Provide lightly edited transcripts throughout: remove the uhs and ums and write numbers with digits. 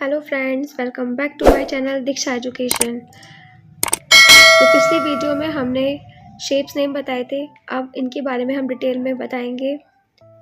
Hello friends, welcome back to my channel Diksha education. तो पिछली video में हमने शेप्स नेम बताए थे, अब इनके बारे में हम डिटेल में बताएंगे।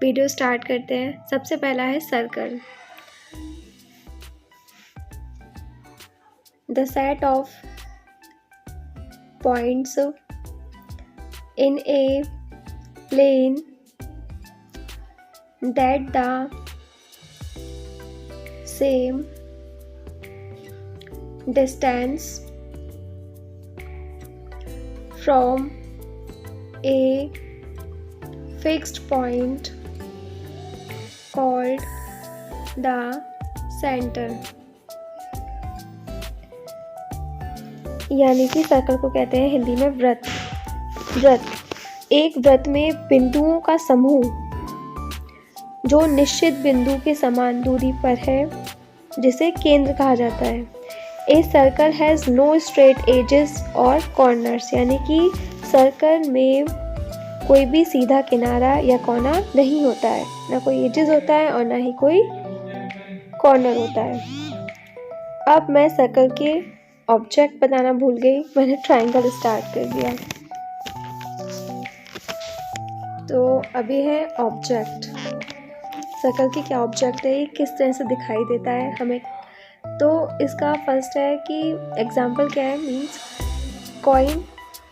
वीडियो स्टार्ट करते हैं। सबसे पहला है circle. The set of points in a plane that the same distance from a fixed point called the center। यानी कि सर्कल को कहते हैं हिंदी में वृत्त। एक वृत्त में बिंदुओं का समूह जो निश्चित बिंदु के समान दूरी पर है, जिसे केंद्र कहा जाता है। A circle has no straight edges और कॉर्नर्स, यानी कि सर्कल में कोई भी सीधा किनारा या कोना नहीं होता है, ना कोई एजेस होता है और ना ही कोई कॉर्नर होता है। अब मैं सर्कल के ऑब्जेक्ट बताना भूल गई, मैंने ट्रायंगल स्टार्ट कर दिया। तो अभी है ऑब्जेक्ट। सर्कल की क्या ऑब्जेक्ट है, ये किस तरह से दिखाई देता है हमें। तो इसका फर्स्ट है कि एग्जाम्पल क्या है, means coin,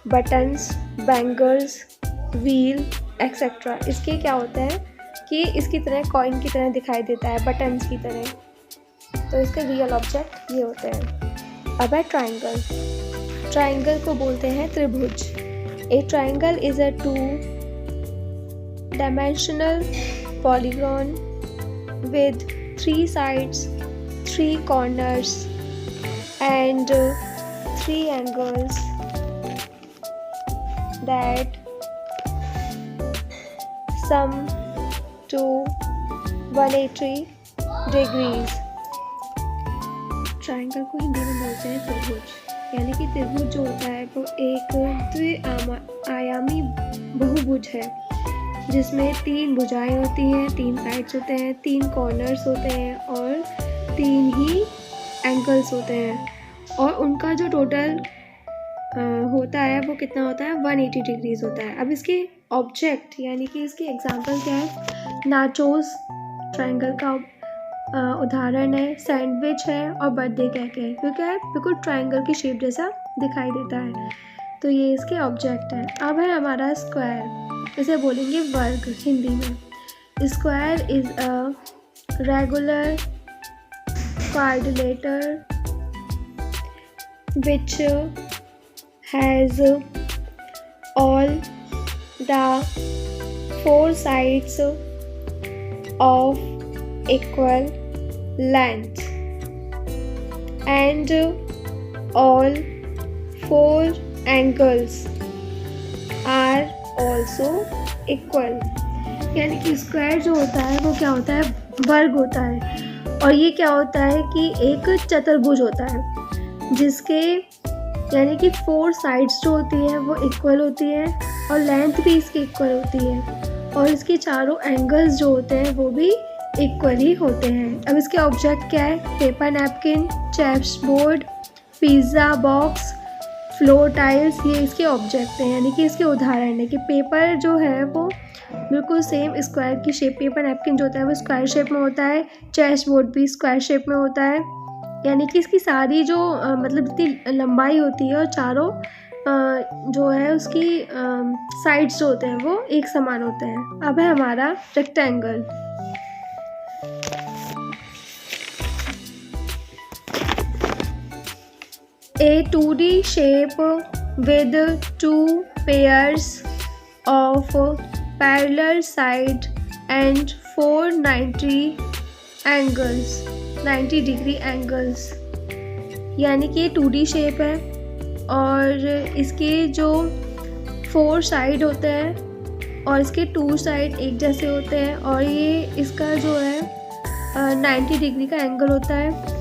buttons, bangles, wheel etcetera. इसके क्या होता है कि इसकी तरह कॉइन की तरह दिखाई देता है, बटन्स की तरह। तो इसके रियल ऑब्जेक्ट ये होते हैं। अब है ट्राइंगल। ट्राइंगल को बोलते हैं त्रिभुज। ए triangle is a 2-dimensional polygon with 3 sides, 3 corners and 3 angles that sum to 180 degrees। Triangle को हिंदी में बोलते हैं त्रिभुज। यानी कि त्रिभुज जो होता है वो एक द्विआयामी बहुभुज है, जिसमें 3 भुजाएं होती हैं, 3 साइड्स होते हैं, 3 कॉर्नर्स होते हैं और 3 ही एंगल्स होते हैं। और उनका जो टोटल होता है वो कितना होता है, 180 डिग्रीज होता है। अब इसके ऑब्जेक्ट यानी कि इसके एग्जांपल क्या है, नाचोस ट्रायंगल का उदाहरण है, सैंडविच है और बर्थडे केक है, क्योंकि बिल्कुल ट्रायंगल की शेप जैसा दिखाई देता है। तो ये इसके ऑब्जेक्ट हैं। अब है हमारा स्क्वायर, इसे बोलेंगे वर्ग हिंदी में। Square is a regular quadrilateral which has all the 4 sides of equal length and all 4 angles are also equal। यानी कि स्क्वायर जो होता है वो क्या होता है, वर्ग होता है। और ये क्या होता है कि एक चतुर्भुज होता है, जिसके यानी कि 4 साइड्स जो होती हैं वो इक्वल होती हैं और लेंथ भी इसकी इक्वल होती है, और इसके चारों एंगल्स जो होते हैं वो भी इक्वल ही होते हैं। अब इसके ऑब्जेक्ट क्या है, paper napkin, chess board, pizza box, floor tiles, ये इसके ऑब्जेक्ट हैं। यानी कि इसके उदाहरण है कि पेपर जो है वो बिल्कुल सेम स्क्वायर की शेप, पेपर नैपकिन जो होता है वो स्क्वायर शेप में होता है, चेस बोर्ड भी स्क्वायर शेप में होता है। यानी कि इसकी सारी जो मतलब जितनी लंबाई होती है और चारों जो है उसकी साइड्स जो होते हैं वो एक समान होते हैं। अब है हमारा rectangle. A 2D shape with 2 pairs of parallel side and 4 90 degree angles। यानी कि 2D शेप है और इसके जो 4 साइड होते हैं और इसके 2 साइड एक जैसे होते हैं, और ये इसका जो है 90 डिग्री का एंगल होता है।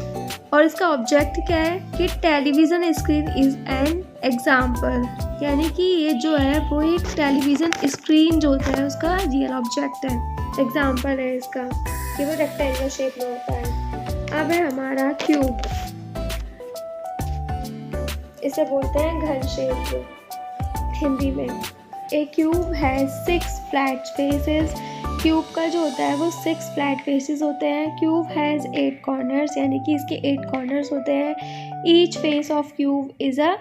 और इसका ऑब्जेक्ट क्या है कि television screen is an example. यानी कि ये जो है वो एक टेलीविज़न स्क्रीन जो होता है उसका रियल ऑब्जेक्ट है, एग्जाम्पल है इसका, कि वो रेक्टेंगल शेप में होता है। अब है हमारा क्यूब, इसे बोलते हैं घन शेप हिंदी में। A cube has 6 flat faces. Cube का जो होता है वो 6 फ्लैट फेसेस होते हैं। क्यूब हैज़ 8 कॉर्नर्स, यानी कि इसके 8 कॉर्नर्स होते हैं। Each face of cube is a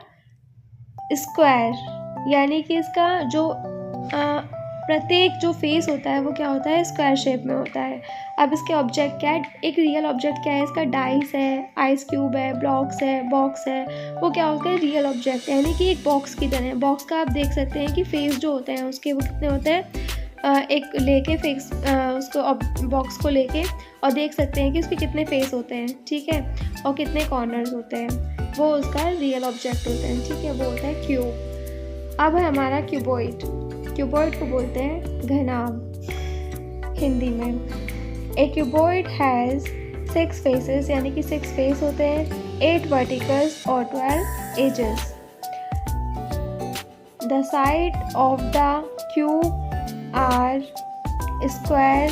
square, यानी कि इसका जो प्रत्येक जो फेस होता है वो क्या होता है, स्क्वायर शेप में होता है। अब इसके ऑब्जेक्ट क्या है, एक रियल ऑब्जेक्ट क्या है इसका, डाइस है, आइस क्यूब है, ब्लॉक्स है, बॉक्स है, वो क्या होता है, रियल ऑब्जेक्ट है, यानी कि एक बॉक्स की तरह है। बॉक्स का आप देख सकते हैं कि फेस जो होते हैं उसके वो कितने होते हैं, एक लेके फेस उसको बॉक्स को लेके और देख सकते हैं कि उसके कितने फेस होते हैं, ठीक है, और कितने कॉर्नर्स होते हैं, वो उसका रियल ऑब्जेक्ट होता है, ठीक है, वो होता है क्यूब। अब है हमारा क्यूबॉइड। क्यूबॉइड को बोलते हैं घनाभ हिंदी में। ए क्यूबॉइड हैज़ 6 फेसेस, यानी कि 6 फेस होते हैं, 8 वर्टिकल्स और 12 edges. The side of the cube are square.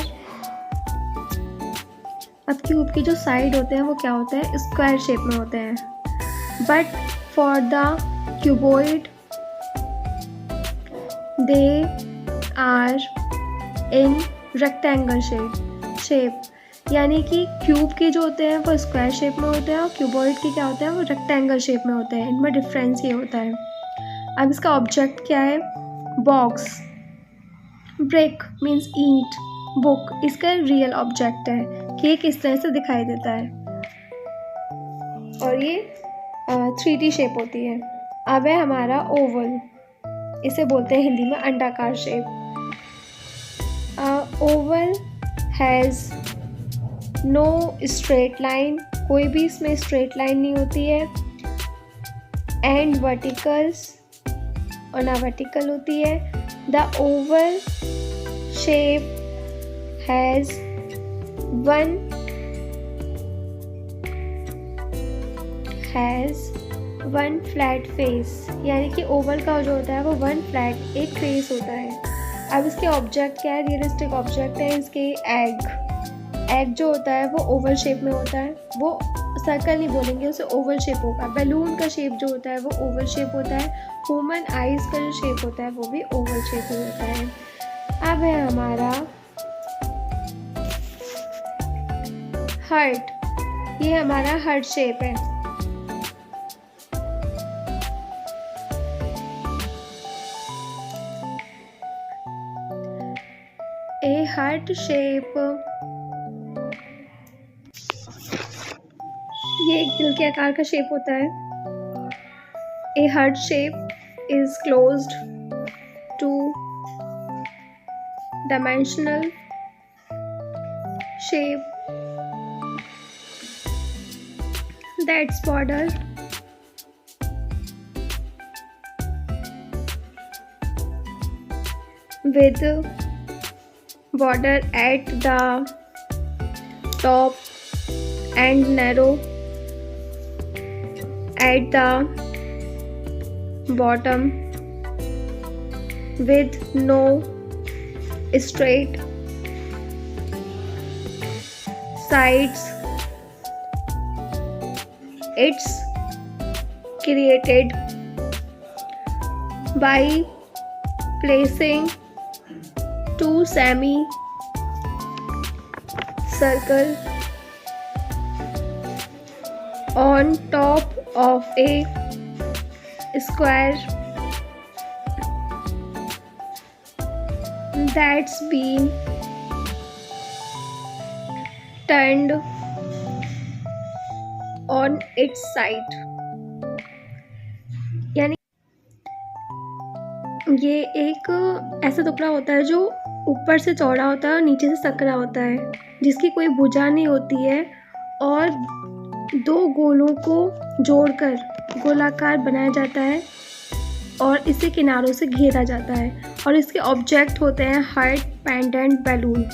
अब क्यूब की जो साइड होते हैं वो क्या होते हैं, स्क्वायर शेप में होते हैं। But for the cuboid they are in rectangle shape, यानी कि क्यूब के जो होते हैं वो स्क्वायर शेप में होते हैं और क्यूबॉइड के क्या होते हैं वो रेक्टेंगल शेप में होते हैं। इनमें डिफरेंस ये होता है। अब इसका ऑब्जेक्ट क्या है, बॉक्स, ब्रिक मीन्स ईंट, बुक इसका रियल ऑब्जेक्ट है कि ये किस तरह से दिखाई देता है, और ये 3D शेप होती है। अब है हमारा ओवल, इसे बोलते हैं हिंदी में अंडाकार shape. Oval has no straight line, कोई भी इसमें स्ट्रेट लाइन नहीं होती है, एंड वर्टिकल्स और ना वर्टिकल होती है। The Oval shape has one flat face, यानी कि ओवल का जो होता है वो 1 फ्लैट एक फेस होता है। अब इसके ऑब्जेक्ट क्या है, रियलिस्टिक ऑब्जेक्ट है इसके एग जो होता है वो ओवल शेप में होता है, वो सर्कल नहीं बोलेंगे, उसे ओवल शेप होगा। बैलून का शेप जो होता है वो ओवल शेप होता है। ह्यूमन आइज का जो शेप होता है वो भी ओवल शेप में होता है। अब है हमारा हार्ट, ये हमारा हार्ट शेप है। ए हार्ट शेप, ये एक दिल के आकार का शेप होता है। ए heart shape is closed two dimensional shape that's border with border at the top and narrow at the bottom with no straight sides. It's created by placing 2 semi-circle on top of a square that's been turned on its side. यानी ये एक ऐसा टुकड़ा होता है जो ऊपर से चौड़ा होता है और नीचे से सकरा होता है, जिसकी कोई भुजा नहीं होती है, और 2 गोलों को जोड़कर गोलाकार बनाया जाता है और इसे किनारों से घेरा जाता है, और इसके ऑब्जेक्ट होते हैं हार्ट, पेंडेंट, बैलून,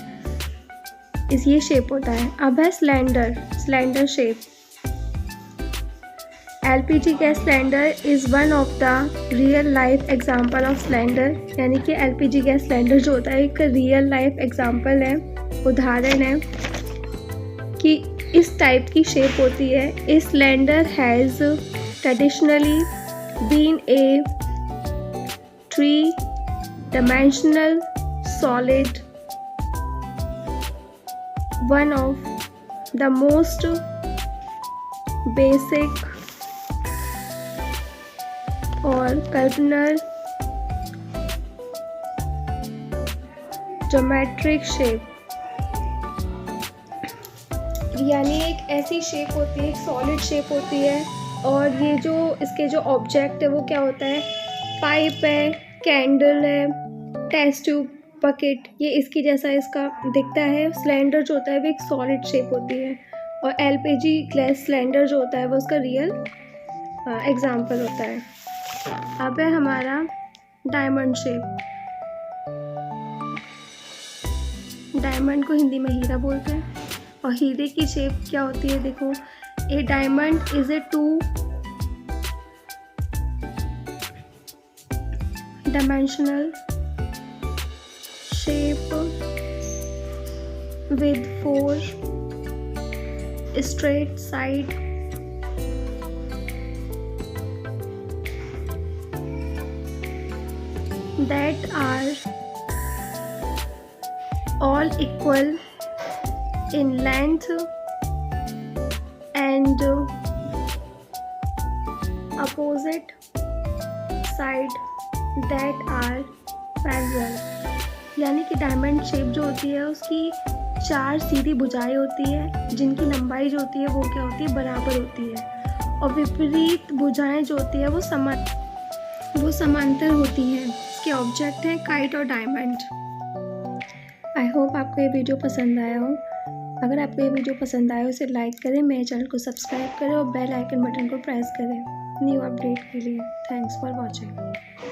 इस ये शेप होता है। अब है slender shape. LPG gas cylinder is one of the real life example of cylinder, यानी कि LPG गैस सिलेंडर जो होता है एक रियल लाइफ एग्जाम्पल है, उदाहरण है कि इस टाइप की शेप होती है. A cylinder has traditionally been a 3-dimensional solid, one of the most basic और कल्पनर ज्योमेट्रिक शेप. यानी एक ऐसी शेप होती है, एक सॉलिड शेप होती है, और ये जो इसके जो ऑब्जेक्ट है वो क्या होता है, पाइप है, कैंडल है, टेस्ट ट्यूब, बकेट, ये इसकी जैसा इसका दिखता है. सिलेंडर जो होता है वो एक सॉलिड शेप होती है, और एलपीजी गैस सिलेंडर जो होता है वो उसका रियल एग्जाम्पल होता है. अब है हमारा डायमंड शेप. डायमंड को हिंदी में हीरा बोलते हैं, और हीरे की शेप क्या होती है, देखो. A diamond is a 2-dimensional shape with 4 straight sides that are all equal in length and opposite side that are parallel. यानी कि डायमंड शेप जो होती है उसकी 4 सीधी भुजाएं होती है, जिनकी लंबाई जो होती है वो क्या होती है, बराबर होती है, और विपरीत भुजाएं जो होती है वो समांतर होती हैं. इसके ऑब्जेक्ट हैं काइट और डायमंड. आई होप आपको ये वीडियो पसंद आया हो. अगर आपको ये वीडियो पसंद आया हो इसे लाइक करें, मेरे चैनल को सब्सक्राइब करें और बेल आइकन बटन को प्रेस करें न्यू अपडेट के लिए. Thanks for watching.